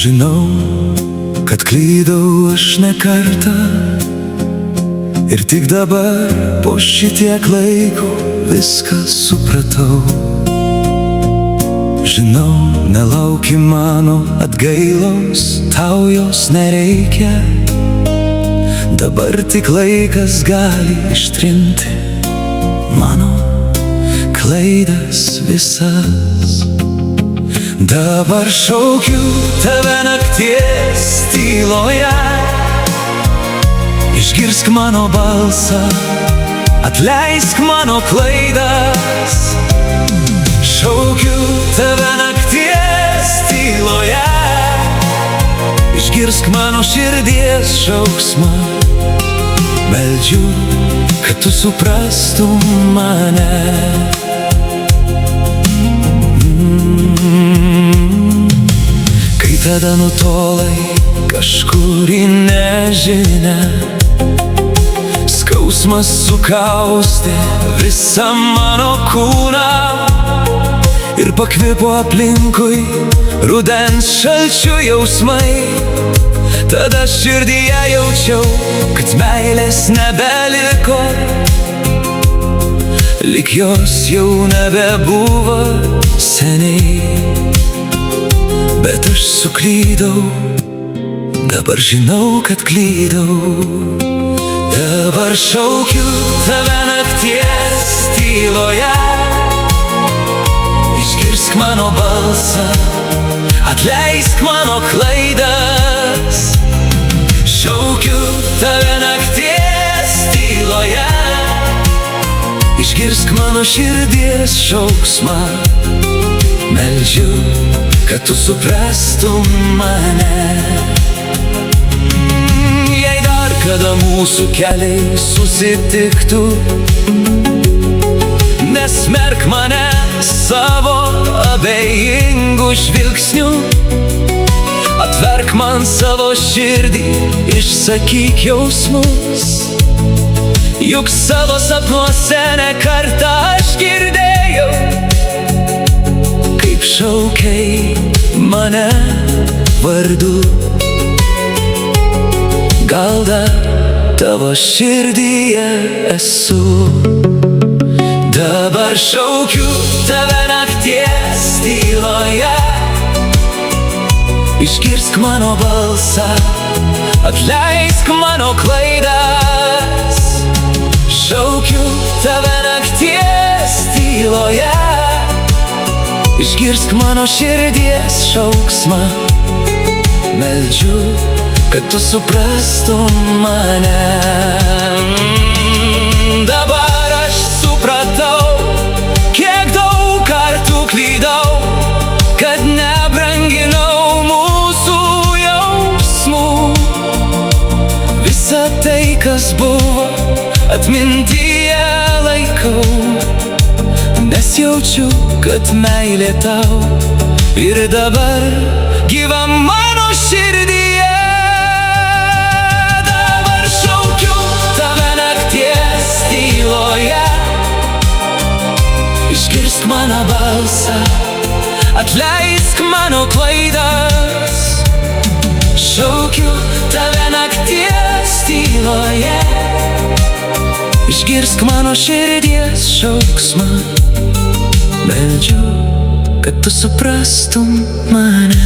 Žinau, kad klydau aš ne kartą ir tik dabar po šitiek laiko viską supratau. Žinau, nelauki mano atgailos, tau jos nereikia. Dabar tik laikas gali ištrinti mano klaidas visas. Dabar šaukiu tave nakties tyloje, išgirsk mano balsą, atleisk mano klaidas. Šaukiu tave nakties tyloje, išgirsk mano širdies šauksmą. Meldžiu, kad tu suprastum mane. Kai tada nutolai kažkur į nežinią, skausmas sukaustė visą mano kūną ir pakvipo aplinkui rudens šalčių jausmai. Tada širdyje jaučiau, kad meilės nebeliko, lyg jos jau nebebuvo seniai. Bet aš suklydau, dabar žinau, kad klydau. Dabar šaukiu tave nakties tyloje, išgirsk mano balsą, atleisk mano klaidas. Šaukiu tave nakties tyloje, išgirsk mano širdies šauksmą. Meldžiu, kad tu suprastum mane. Jei dar kada mūsų keliai susitiktų, nesmerk mane savo abejingų žvilgsnių. Atverk man savo širdį, išsakyk jausmus. Juk savo sapnuose ne kartą aš girdėjau, kaip šaukiai mane vardu. Gal dar tavo širdyje esu. Dabar šaukiu tave nakties tyloje, išgirsk mano balsą, atleisk mano klaidas. Šaukiu tave nakties tyloje, išgirsk mano širdies šauksmą. Meldžiu, kad tu suprastum mane. Dabar aš supratau, kiek daug kartų klydau, kad nebranginau mūsų jausmų. Visa tai, kas buvo, atmintyje laikau, nes jaučiu, kad meilė tau ir dabar gyva mano širdyje. Dabar šaukiu tave nakties tyloje, išgirsk mano balsą, atleisk mano klaidas. Šaukiu tave nakties tyloje, išgirsk mano širdies šauksmą. Meldžiu, kad tu suprastum mane.